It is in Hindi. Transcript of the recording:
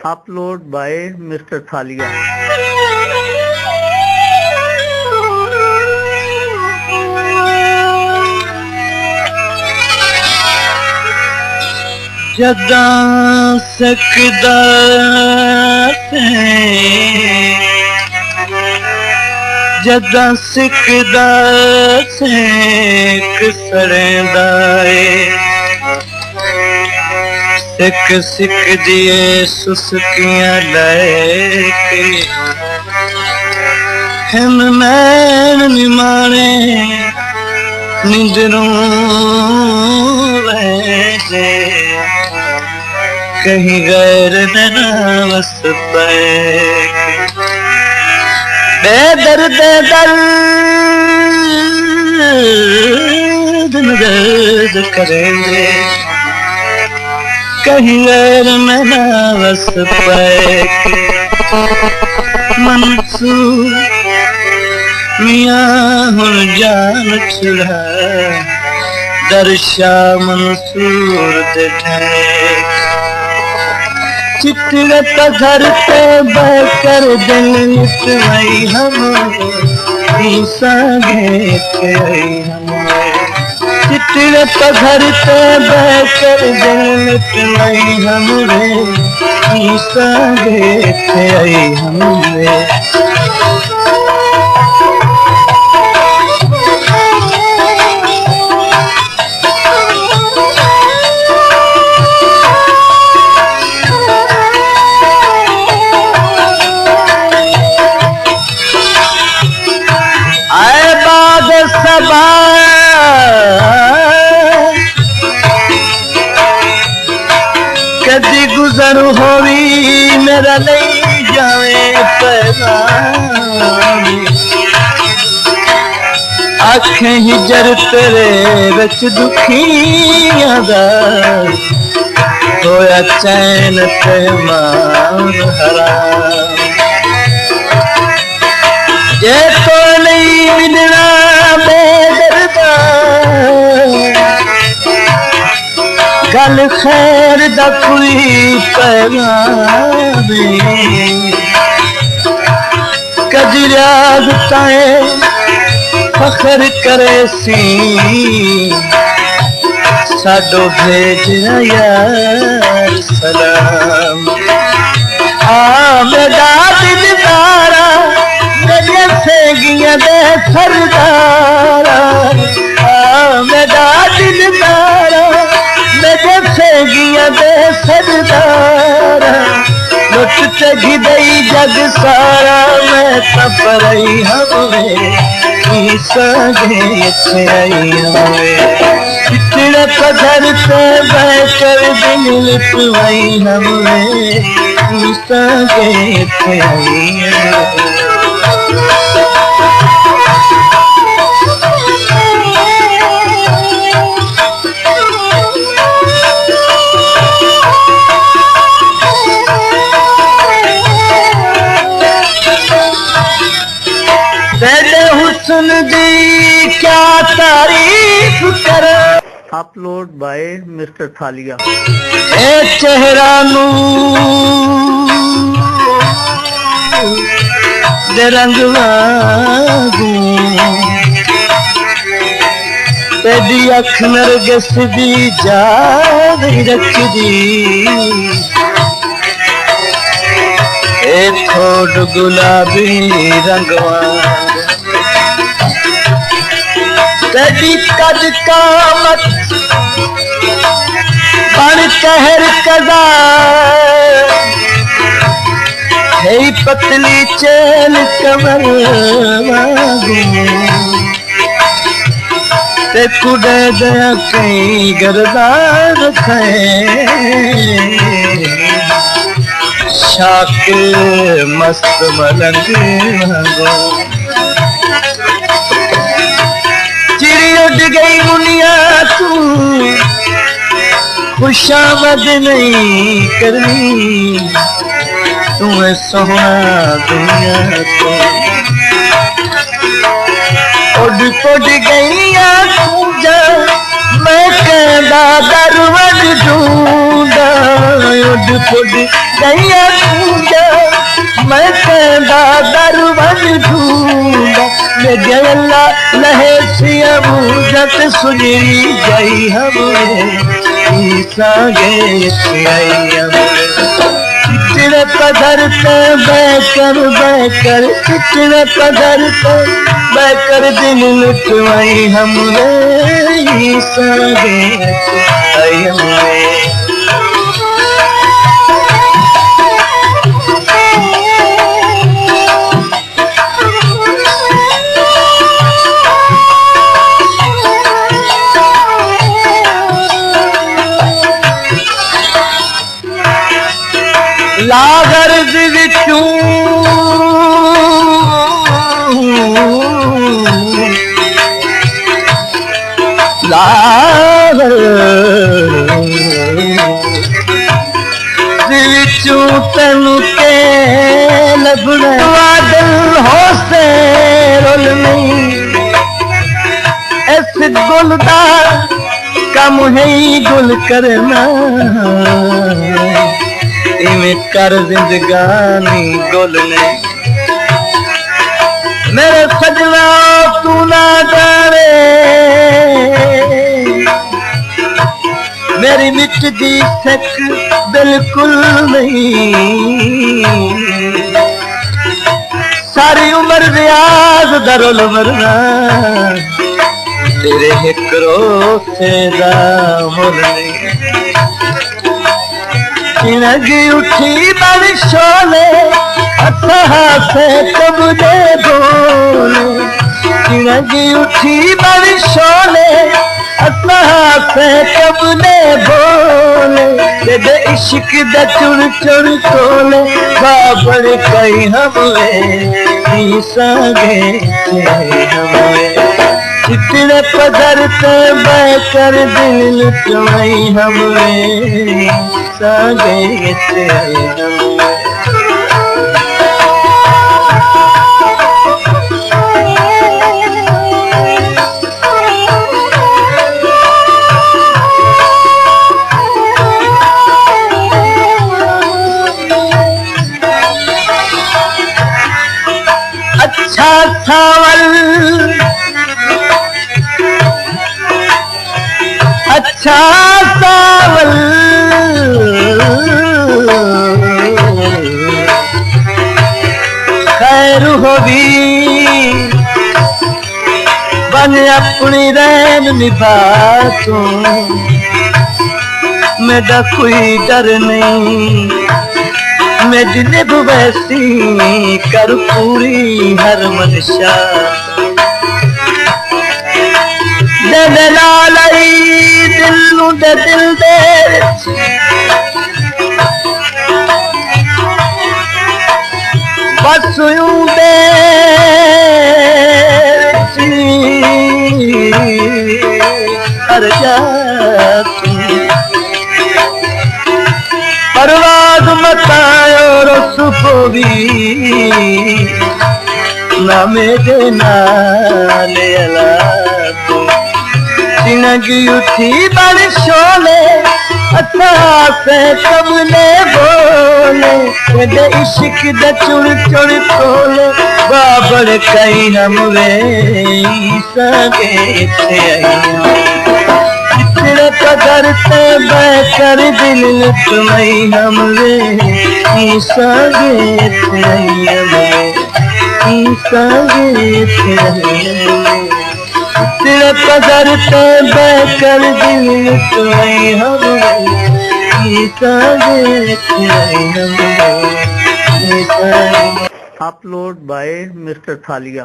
अपलोड बाय मिस्टर थालिया। जदा सकदा जदा सिकदा सेक सड़ेंदा सिक सिक दिए सुसकियां लैके हम मैन निमाने निंदरों वैसे कहीं गैर नवस पे बेदर्द दर्द करेंगे कहीं गैर नवस पे मंसूर मियां हुन जान छुड़ा दर्शा मंसूर दे चिट्ठे तो घर पे बहकर दिल मिटवाई हम चिट्ठे तो घर पे बहकर दिल मिटवाई हमरे आई हमरे कदी गुजर होवी मेरा नहीं जावे पैगाम आखें हिजर तेरे विच दुखियां दा होया चैन ते मान हराम जे तो नहीं मिलना बेदर्दा गल खैर दा कोई पैगाम कदी याद ताए फखर करे सी साडो भेज यार सलाम मेरा दिलदारा मेरे फेगियां दे सरदारा मेरा दिलदारा मेरे फेगियां दे सरदारा लुट ते गिदई जग सारा मैं तपरई हमें संगे आई हमें पिछड़े पधर से बहकर दिल लिपवाई हमें संगे आई हुस्न दी क्या तारीफ कर अपलोड बाय मिस्टर थालिया। ए चेहरा नू दे रंग वागू तेरी अख नरगिस दी जाद रखदी ए थोड़ गुलाबी रंगवा तेरी कद कामत बन कहर कदा है पतली चैन कमर वागू ते कुड़े दया कई गरदार थे शाक मस्त मलंग चिड़ी उड़ गई मुनिया तू खुशामद नहीं करनी तुम्हें सोना दुनिया को उड़ पुड़ गई तू जा मैं कहदा दरवज ढूंढ पूजा उड पुड गैया पूजा मैं कहंदा दरवन ढूंढा ले गयला लहे सिया मुझत सुनी गई हमें ईसा गे चिटने पधर पे बैकर चिटने पधर पे बैकर दिन लुटवाई हमरे ईसा गे हमें लागर विचू लागर विचू तनु के लबड़े वादल हो से रोल नहीं इस गुलदा कम है गुल करना इमें कर जिंदगानी गोलने मेरे सजना तू ना जाने मेरी मिटदी सक बिल्कुल नहीं सारी उम्र रियाज दरुल मरना तेरे हिकरो से मुल नहीं चिनगी उठी बड़ी शोले अतहा से कबूले बोले चिनगी उठी बड़ी शोले अतहा से कबूले बोले दे इश्क दा चुर चुर तोले बाबर कई हमरे ईसा गे हमरे चिटने पधर पे बैकर दिल लुटवाई हमरे सागे अच्छा सावल अच्छा सावल खैर होगी बन अपनी रैन निभा तू मेरा कोई डर नहीं मैं जिन्हें वैसी कर पूरी हर मनशा दे लाई दिल नू दे दिल दे बस यूं दे हर जा परवाज मतायो रसुपोवी ना मेरे नाले अला चिनगी उठी बड़ी शोले अता से कबले बोले दे इश्क दा चुर चुर तोले बाबर कई हमरे ईसा गे चिटने पधर पे बैकर दिल लुटवाई हमरे ईसा गे ईसा गे चिटने पधर पे बैकर दिल लुटवाई हमरे ईसा गे अपलोड बाय मिस्टर थालिया।